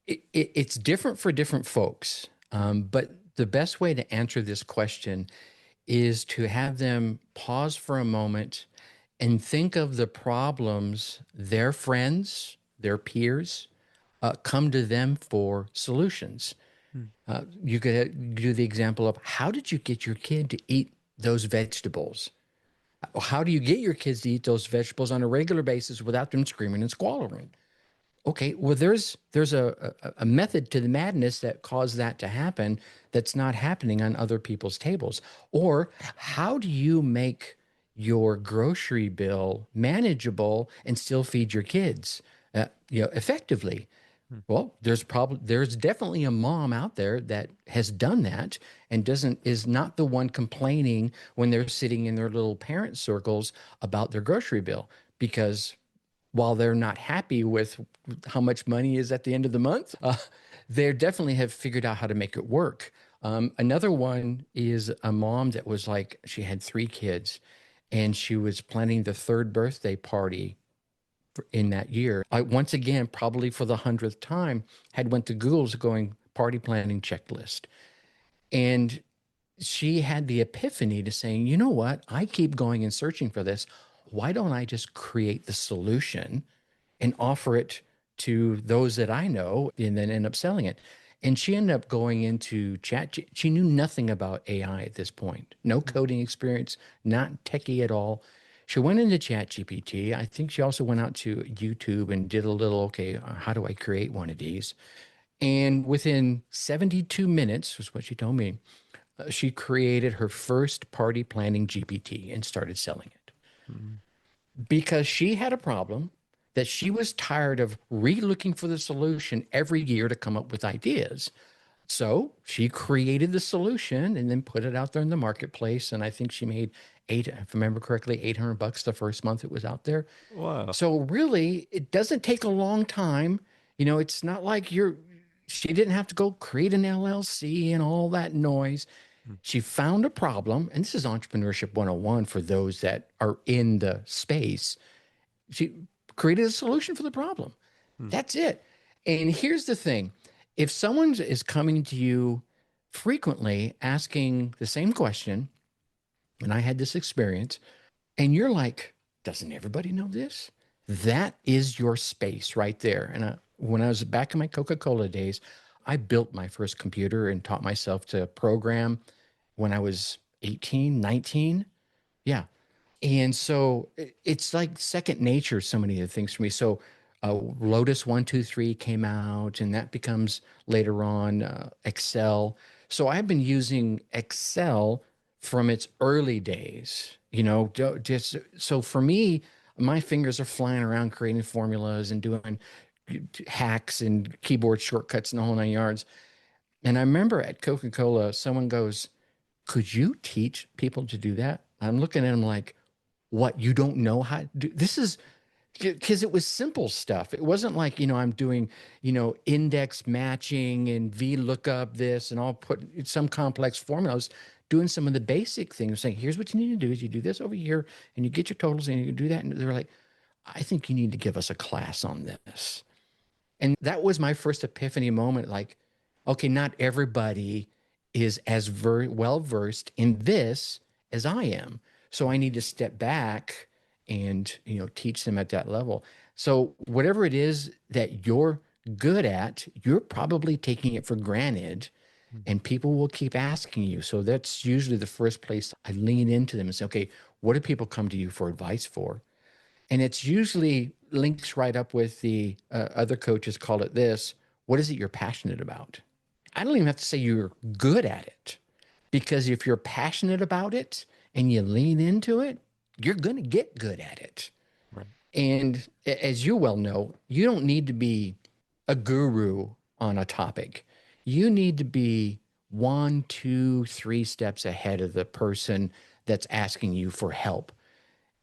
It's different for different folks, but the best way to answer this question is to have them pause for a moment and think of the problems their friends, their peers, come to them for solutions. Hmm. You could do the example of, how did you get your kid to eat those vegetables? How do you get your kids to eat those vegetables on a regular basis without them screaming and squalling? Okay, well, there's a method to the madness that caused that to happen that's not happening on other people's tables. Or how do you make your grocery bill manageable and still feed your kids, effectively? Hmm. Well, there's definitely a mom out there that has done that and doesn't is not the one complaining when they're sitting in their little parent circles about their grocery bill, because while they're not happy with how much money is at the end of the month, they definitely have figured out how to make it work. Another one is a mom that was like, she had three kids, and she was planning the third birthday party in that year. I once again, probably for the hundredth time, had went to Google's going party planning checklist. And she had the epiphany to saying, you know what? I keep going and searching for this. Why don't I just create the solution and offer it to those that I know and then end up selling it? And she ended up going into chat. She knew nothing about AI at this point, no coding experience, not techie at all. She went into chat GPT. I think she also went out to YouTube and did a little, okay, how do I create one of these? And within 72 minutes, was what she told me, she created her first party planning GPT and started selling it Mm. because she had a problem that she was tired of re-looking for the solution every year to come up with ideas. So she created the solution and then put it out there in the marketplace. And I think she made eight, if I remember correctly, $800 the first month it was out there. Wow. So really, it doesn't take a long time. It's not like she didn't have to go create an LLC and all that noise. Mm. She found a problem, and this is entrepreneurship 101 for those that are in the space. She created a solution for the problem. Mm. That's it. And here's the thing, if someone is coming to you frequently asking the same question, and I had this experience, and you're like, doesn't everybody know this? That is your space right there. And when I was back in my Coca-Cola days, I built my first computer and taught myself to program when I was 18, 19. Yeah. And so it's like second nature, so many of the things for me. So Lotus 123 came out, and that becomes later on Excel. So I've been using Excel from its early days, just so for me, my fingers are flying around creating formulas and doing hacks and keyboard shortcuts and the whole nine yards. And I remember at Coca-Cola, someone goes, could you teach people to do that? I'm looking at them like, what, you don't know how to do this? Is because it was simple stuff. It wasn't like, I'm doing, index matching and VLOOKUP this and I'll put some complex formulas, doing some of the basic things, saying, here's what you need to do is you do this over here and you get your totals and you do that. And they're like, I think you need to give us a class on this. And that was my first epiphany moment. Like, okay, not everybody is as well versed in this as I am. So I need to step back and, teach them at that level. So whatever it is that you're good at, you're probably taking it for granted Mm. and people will keep asking you. So that's usually the first place I lean into them and say, okay, what do people come to you for advice for? And it's usually links right up with the other coaches call it this. What is it you're passionate about? I don't even have to say you're good at it, because if you're passionate about it and you lean into it, you're going to get good at it. Right. And as you well know, you don't need to be a guru on a topic. You need to be one, two, three steps ahead of the person that's asking you for help.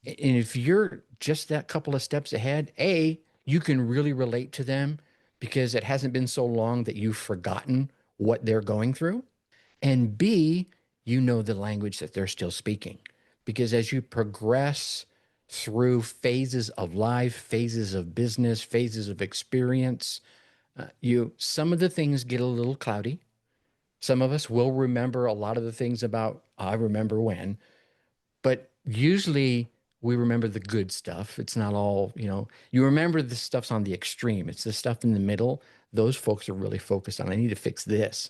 And if you're just that couple of steps ahead, A, you can really relate to them because it hasn't been so long that you've forgotten what they're going through. And B, you know the language that they're still speaking. Because as you progress through phases of life, phases of business, phases of experience, some of the things get a little cloudy. Some of us will remember a lot of the things about I remember when, but usually we remember the good stuff. It's not all, you remember the stuff's on the extreme. It's the stuff in the middle. Those folks are really focused on, I need to fix this.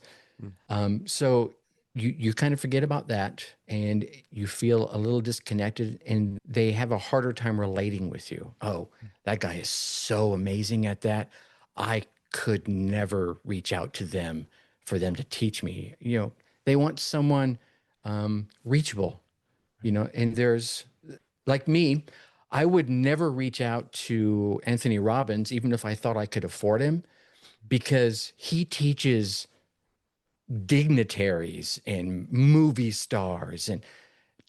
Mm. So you kind of forget about that and you feel a little disconnected and they have a harder time relating with you. Oh, that guy is so amazing at that. I could never reach out to them for them to teach me. They want someone reachable, and there's like me, I would never reach out to Anthony Robbins, even if I thought I could afford him, because he teaches dignitaries and movie stars. And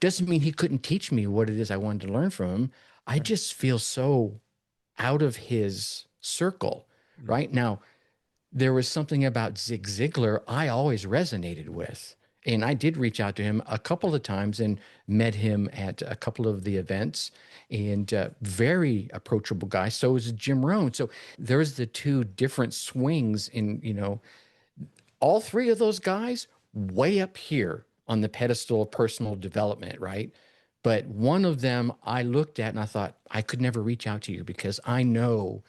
doesn't mean he couldn't teach me what it is I wanted to learn from him. I Right. just feel so out of his circle Mm. right now. There was something about Zig Ziglar I always resonated with. And I did reach out to him a couple of times and met him at a couple of the events, and very approachable guy. So is Jim Rohn. So there's the two different swings in, all three of those guys way up here on the pedestal of personal development, right? But one of them I looked at and I thought, I could never reach out to you because I know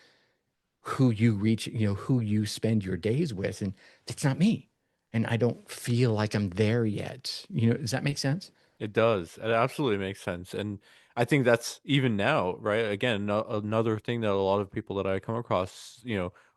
who you reach, who you spend your days with, and it's not me. And I don't feel like I'm there yet. Does that make sense? It does. It absolutely makes sense. And I think that's even now, right? Again, no, another thing that a lot of people that I come across,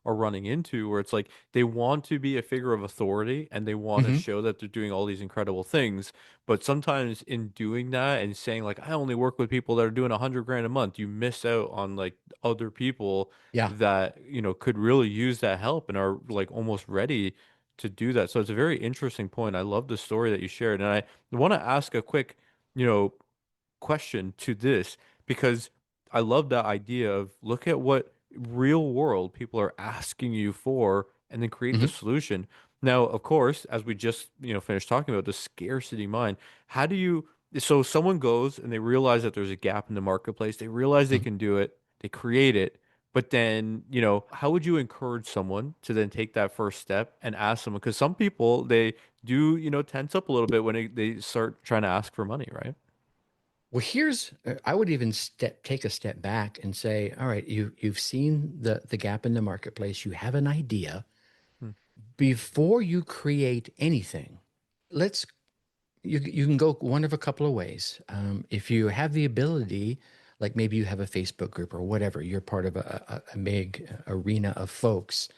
are running into where it's like they want to be a figure of authority and they want to Hmm. show that they're doing all these incredible things. But sometimes in doing that and saying like, I only work with people that are doing 100 grand a month, you miss out on like other people Yeah. that, could really use that help and are like almost ready to do that. So it's a very interesting point. I love the story that you shared. And I want to ask a quick, you know, question to this because I love that idea of look at what real world people are asking you for and then create the Hmm. solution. Now, of course, as we just, finished talking about the scarcity mind, how do you, so someone goes and they realize that there's a gap in the marketplace, they realize they Hmm. can do it, they create it, but then, how would you encourage someone to then take that first step and ask someone? Because some people, they do, tense up a little bit when they start trying to ask for money, right? Well, I would even take a step back and say, all right, you've seen the gap in the marketplace. You have an idea. Hmm. Before you create anything, let's you can go one of a couple of ways. If you have the ability, like maybe you have a Facebook group or whatever, you're part of a big arena of folks,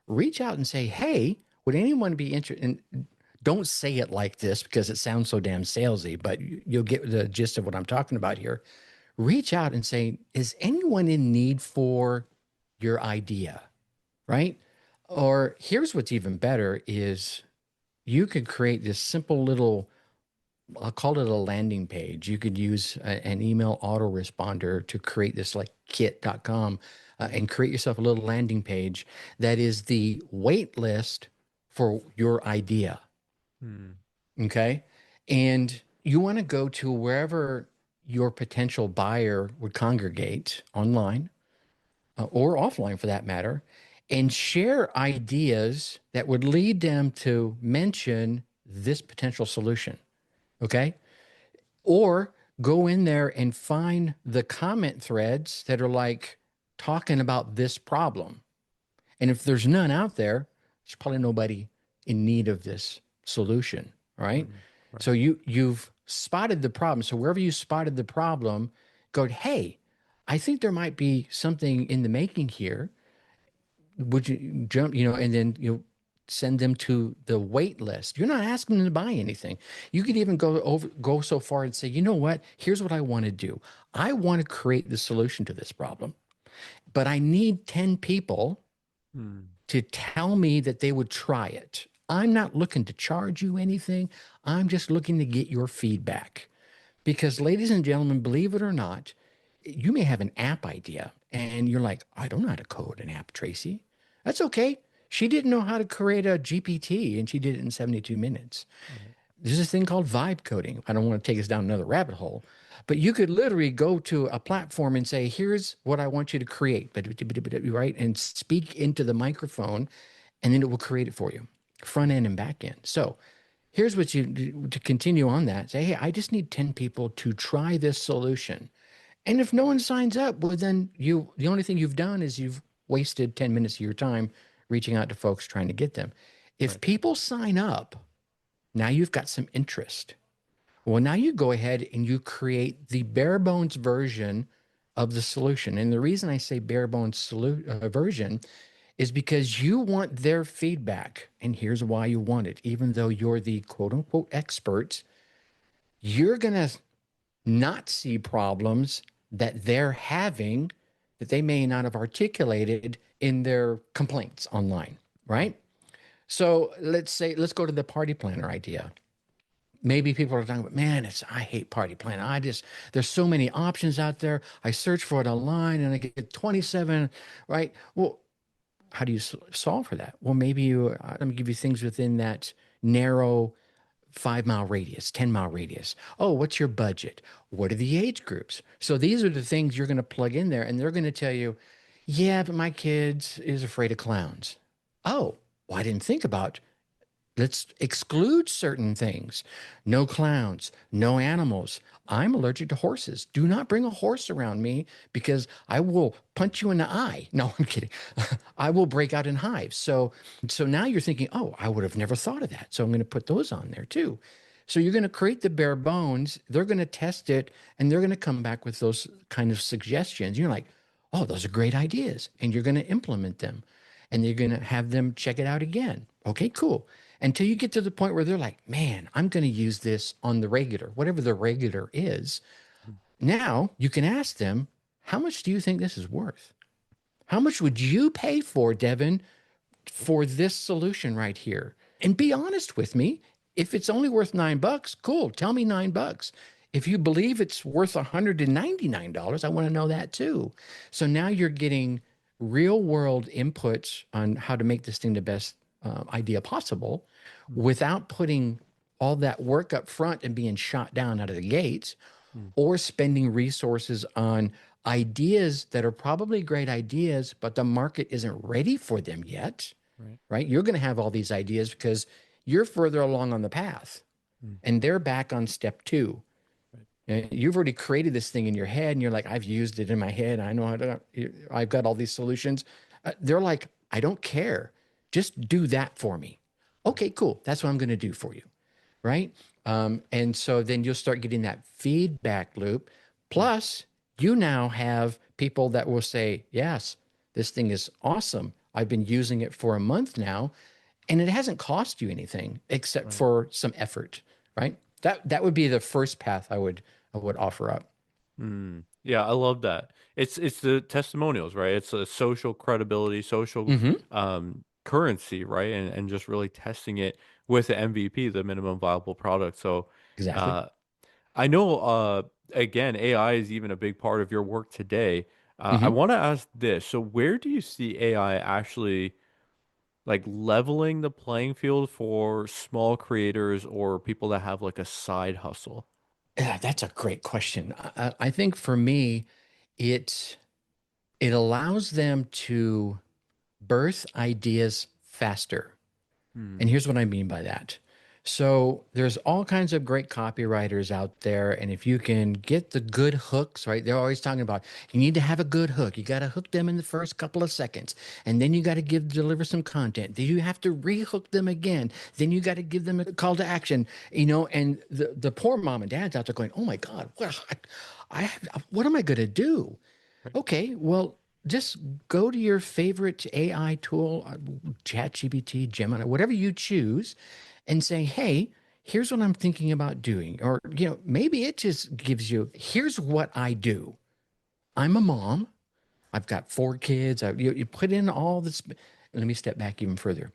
reach out and say, hey, would anyone be interested? And don't say it like this because it sounds so damn salesy, but you'll get the gist of what I'm talking about here. Reach out and say, is anyone in need for your idea? Right? Or here's what's even better is you could create this simple little, I'll call it a landing page. You could use an email autoresponder to create this like kit.com Hmm. and create yourself a little landing page that is the wait list for your idea. Hmm. Okay. And you want to go to wherever your potential buyer would congregate online or offline for that matter, and share ideas that would lead them to mention this potential solution. Okay. Or go in there and find the comment threads that are like talking about this problem. And if there's none out there, there's probably nobody in need of this solution. All right. Hmm. So Right. you've spotted the problem. So wherever you spotted the problem, go, hey, I think there might be something in the making here. Would you jump, and then send them to the wait list. You're not asking them to buy anything. You could even go so far and say, you know what? Here's what I want to do. I want to create the solution to this problem, but I need 10 people Hmm. to tell me that they would try it. I'm not looking to charge you anything. I'm just looking to get your feedback. Because, ladies and gentlemen, believe it or not, you may have an app idea and you're like, I don't know how to code an app, Tracy. That's okay. She didn't know how to create a GPT and she did it in 72 minutes. Right. There's this thing called vibe coding. I don't want to take us down another rabbit hole, but you could literally go to a platform and say, here's what I want you to create, right? And speak into the microphone, and then it will create it for you, front end and back end. So here's what you do to continue on that. Say, hey, I just need 10 people to try this solution. And if no one signs up, well, then the only thing you've done is you've wasted 10 minutes of your time reaching out to folks trying to get them. If Right. people sign up, now you've got some interest. Well, now you go ahead and you create the bare bones version of the solution. And the reason I say bare bones version is because you want their feedback. And here's why you want it. Even though you're the quote unquote expert, you're going to not see problems that they're having that they may not have articulated in their complaints online, Right. right? So let's go to the party planner idea. Maybe people are talking about, man, I hate party planner. There's so many options out there. I search for it online and I get 27, right? Well, how do you solve for that? Well, maybe let me give you things within that narrow 5 mile radius, 10 mile radius. Oh, what's your budget? What are the age groups? So these are the things you're going to plug in there, and they're going to tell you, yeah, but my kid is afraid of clowns. Oh, well, I didn't think about, let's exclude certain things. No clowns, no animals. I'm allergic to horses. Do not bring a horse around me because I will punch you in the eye. No, I'm kidding. I will break out in hives. So now you're thinking, oh, I would have never thought of that. So I'm going to put those on there too. So you're going to create the bare bones. They're going to test it and they're going to come back with those kind of suggestions. You're like, oh, those are great ideas. And you're going to implement them and you're going to have them check it out again. Okay, cool. Until you get to the point where they're like, man, I'm going to use this on the regular, whatever the regular is. Now you can ask them, how much do you think this is worth? How much would you pay for, Devyn, for this solution right here? And be honest with me. If it's only worth $9, cool. Tell me $9. If you believe it's worth $199, I want to know that too. So now you're getting real world inputs on how to make this thing the best idea possible without putting all that work up front and being shot down out of the gates or spending resources on ideas that are probably great ideas, but the market isn't ready for them yet, Right. right? You're going to have all these ideas because you're further along on the path Mm. and they're back on step two. Right. And you've already created this thing in your head and you're like, I've used it in my head. I know how to, I've got all these solutions. They're like, I don't care. Just do that for me. Okay, cool. That's what I'm going to do for you. Right. And so then you'll start getting that feedback loop. Mm. Plus, you now have people that will say, yes, this thing is awesome. I've been using it for a month now, and it hasn't cost you anything except Right. for some effort. Right. That would be the first path I would offer up. Mm. Yeah, I love that. It's the testimonials, right? It's a social credibility, social Hmm. currency, right? And just really testing it with the MVP, the minimum viable product. So Exactly. uh I know again, AI is even a big part of your work today. I Hmm. want to ask this. So where do you see AI actually like leveling the playing field for small creators or people that have like a side hustle? Yeah, that's a great question. I think for me, it it allows them to birth ideas faster. Hmm. And here's what I mean by that. So there's all kinds of great copywriters out there. And if you can get the good hooks, right? They're always talking about you need to have a good hook. You got to hook them in the first couple of seconds. And then you got to deliver some content. Then you have to rehook them again. Then you got to give them a call to action, and the poor mom and dads out there going, oh my God, what am I going to do? Right. Okay, well, just go to your favorite AI tool, ChatGPT, Gemini, whatever you choose, and say, hey, here's what I'm thinking about doing. Or, maybe it just gives you, here's what I do. I'm a mom. I've got 4 kids. You put in all this. Let me step back even further.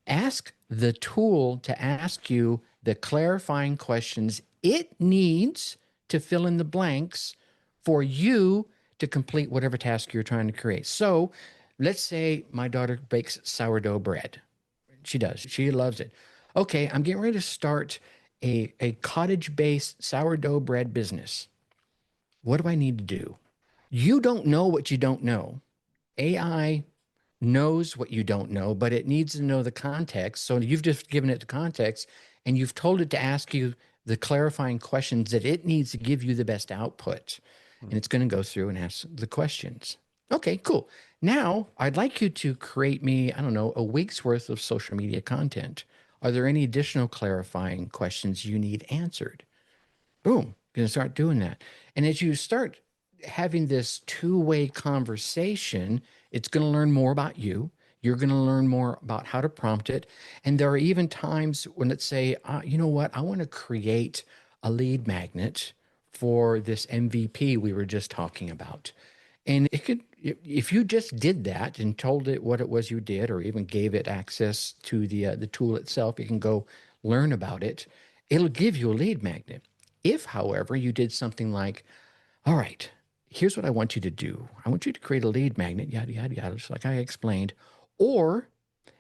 Ask the tool to ask you the clarifying questions it needs to fill in the blanks for you to complete whatever task you're trying to create. So let's say my daughter bakes sourdough bread. She does, she loves it. Okay, I'm getting ready to start a cottage based sourdough bread business. What do I need to do? You don't know what you don't know. AI knows what you don't know, but it needs to know the context. So you've just given it the context and you've told it to ask you the clarifying questions that it needs to give you the best output. Hmm. And it's going to go through and ask the questions. Okay, cool. Now I'd like you to create me, I don't know, a week's worth of social media content. Are there any additional clarifying questions you need answered? Boom, going to start doing that. And as you start having this two-way conversation, it's going to learn more about you. You're going to learn more about how to prompt it. And there are even times when it say, you know what, I want to create a lead magnet for this MVP we were just talking about. And it could, if you just did that and told it what it was you did, or even gave it access to the tool itself, you can go learn about it. It'll give you a lead magnet. If, however, you did something like, all right, here's what I want you to do. I want you to create a lead magnet, yada, yada, yada, just like I explained. Or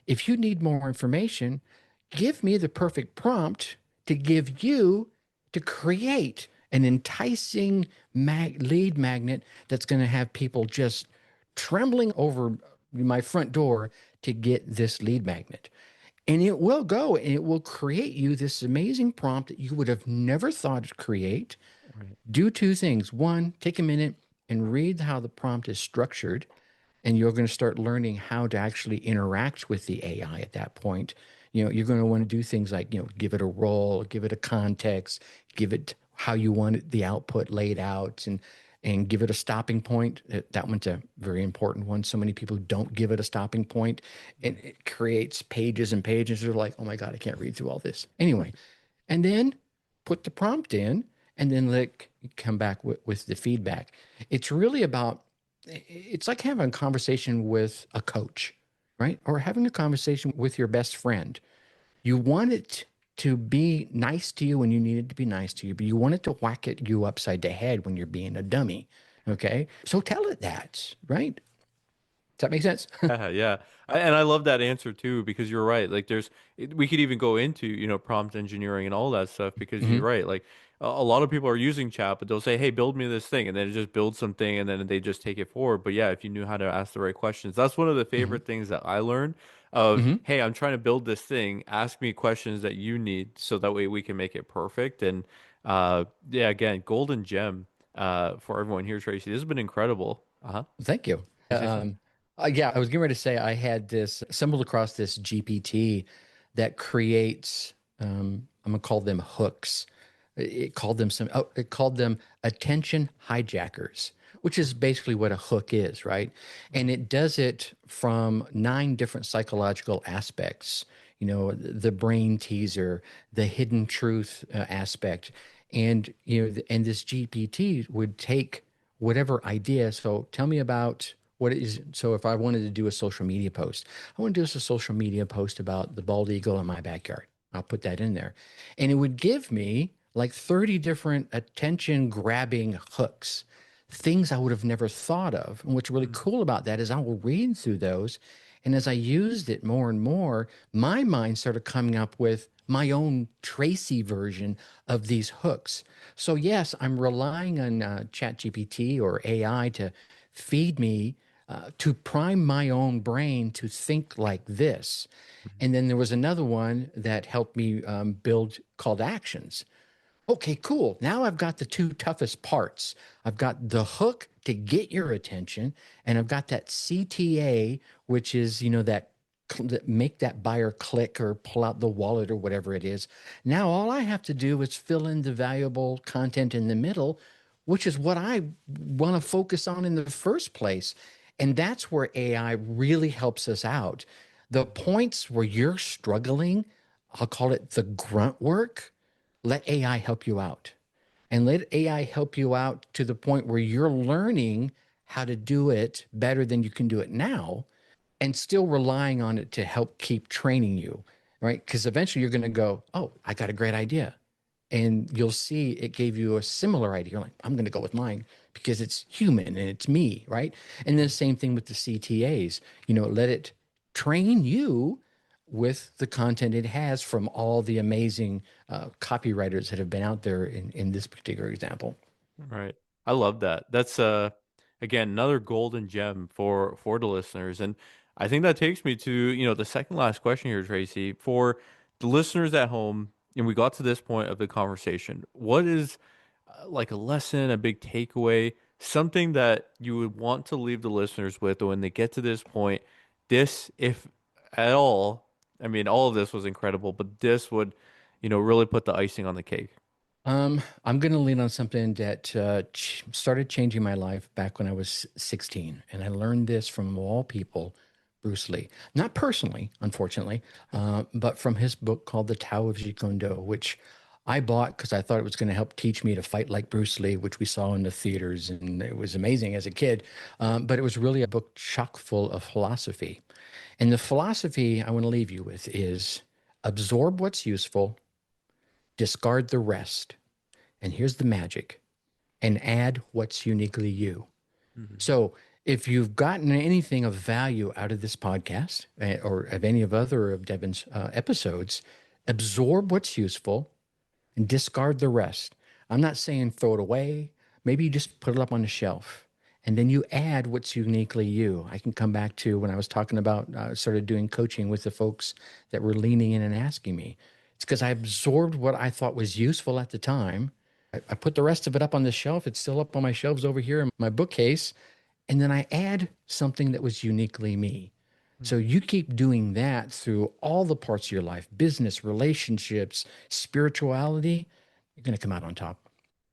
if you need more information, give me the perfect prompt to give you to create an enticing lead magnet that's going to have people just trembling over my front door to get this lead magnet. And it will go and it will create you this amazing prompt that you would have never thought to create. Right. Do two things. One, take a minute and read how the prompt is structured, and you're going to start learning how to actually interact with the AI at that point. You're going to want to do things like, give it a role, give it a context, give it how you want the output laid out, and give it a stopping point. That one's a very important one. So many people don't give it a stopping point, and it creates pages and pages. They're like, oh my God, I can't read through all this. Anyway, and then put the prompt in, and then let it come back with the feedback. It's really about, it's like having a conversation with a coach, right? Or having a conversation with your best friend. You want it to be nice to you when you need it to be nice to you, but you want it to whack it you upside the head when you're being a dummy. Okay. So tell it that, right? Does that make sense? Yeah, yeah. And I love that answer too, because you're right. Like we could even go into, prompt engineering and all that stuff because you're Hmm. right. Like a lot of people are using chat, but they'll say, "Hey, build me this thing," and then it just builds something, and then they just take it forward. But yeah, if you knew how to ask the right questions, that's one of the Hmm. favorite things that I learned of, Hmm. "Hey, I'm trying to build this thing. Ask me questions that you need, so that way we can make it perfect." And yeah, again, golden gem for everyone here, Tracy. This has been incredible. Uh-huh. Thank you. You say something? Yeah, I was getting ready to say I had this stumbled across this GPT that creates, I'm gonna call them hooks. It called them attention hijackers, which is basically what a hook is, right? And it does it from 9 different psychological aspects. The brain teaser, the hidden truth aspect, and and this GPT would take whatever idea. So tell me about what is, so if I wanted to do a social media post, I want to do a social media post about the bald eagle in my backyard. I'll put that in there. And it would give me like 30 different attention grabbing hooks, things I would have never thought of. And what's really cool about that is I will read through those. And as I used it more and more, my mind started coming up with my own Tracy version of these hooks. So yes, I'm relying on ChatGPT or AI to feed me, to prime my own brain to think like this. And then there was another one that helped me build called actions. Okay, cool. Now I've got the two toughest parts. I've got the hook to get your attention, and I've got that CTA, which is, that make that buyer click or pull out the wallet or whatever it is. Now all I have to do is fill in the valuable content in the middle, which is what I want to focus on in the first place. And that's where AI really helps us out. The points where you're struggling, I'll call it the grunt work, let AI help you out, and let AI help you out to the point where you're learning how to do it better than you can do it now, and still relying on it to help keep training you, right? Because eventually you're going to go, oh, I got a great idea. And you'll see it gave you a similar idea. You're like, I'm going to go with mine because it's human and it's me, right? And then the same thing with the CTAs, let it train you with the content it has from all the amazing copywriters that have been out there in this particular example. Right. I love that. That's again another golden gem for the listeners. And I think that takes me to, the second last question here, Tracy. For the listeners at home, and we got to this point of the conversation, what is like a lesson, a big takeaway, something that you would want to leave the listeners with when they get to this point? This, if at all, I mean, all of this was incredible, but this would, really put the icing on the cake. I'm going to lean on something that started changing my life back when I was 16. And I learned this from all people, Bruce Lee. Not personally, unfortunately, but from his book called The Tao of Jeet Kune Do, which I bought because I thought it was going to help teach me to fight like Bruce Lee, which we saw in the theaters. And it was amazing as a kid. But it was really a book chock full of philosophy. And the philosophy I want to leave you with is absorb what's useful, discard the rest. And here's the magic, and add what's uniquely you. Mhm. So if you've gotten anything of value out of this podcast or of any of other of Devyn's episodes, absorb what's useful, and discard the rest. I'm not saying throw it away. Maybe you just put it up on the shelf and then you add what's uniquely you. I can come back to when I was talking about, started doing coaching with the folks that were leaning in and asking me. It's because I absorbed what I thought was useful at the time. I put the rest of it up on the shelf. It's still up on my shelves over here in my bookcase. And then I add something that was uniquely me. So you keep doing that through all the parts of your life, business, relationships, spirituality, you're going to come out on top.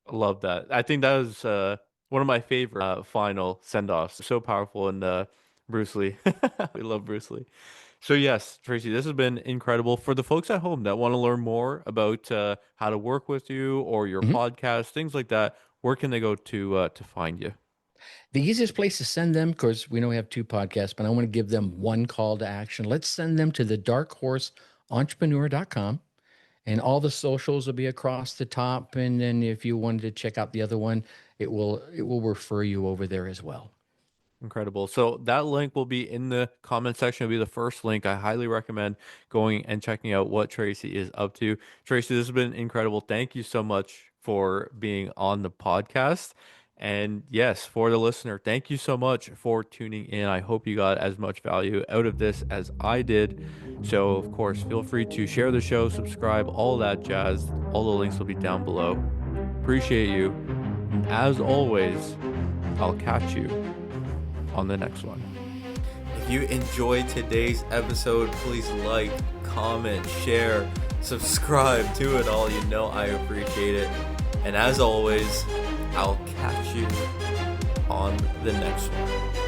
I love that. I think that was one of my favorite final send-offs. So powerful and Bruce Lee. We love Bruce Lee. So yes, Tracy, this has been incredible. For the folks at home that want to learn more about how to work with you or your Mhm. podcast, things like that, where can they go to find you? The easiest place to send them, because we know we have two podcasts, but I want to give them one call to action. Let's send them to the darkhorse-entrepreneur.com, and all the socials will be across the top. And then if you wanted to check out the other one, it will refer you over there as well. Incredible. So that link will be in the comment section. It'll be the first link. I highly recommend going and checking out what Tracy is up to. Tracy, this has been incredible. Thank you so much for being on the podcast. And yes, for the listener, thank you so much for tuning in. I hope you got as much value out of this as I did. So, of course, feel free to share the show, subscribe, all that jazz. All the links will be down below. Appreciate you. And as always, I'll catch you on the next one. If you enjoyed today's episode, please like, comment, share, subscribe to it all. You know I appreciate it. And as always, I'll catch you on the next one.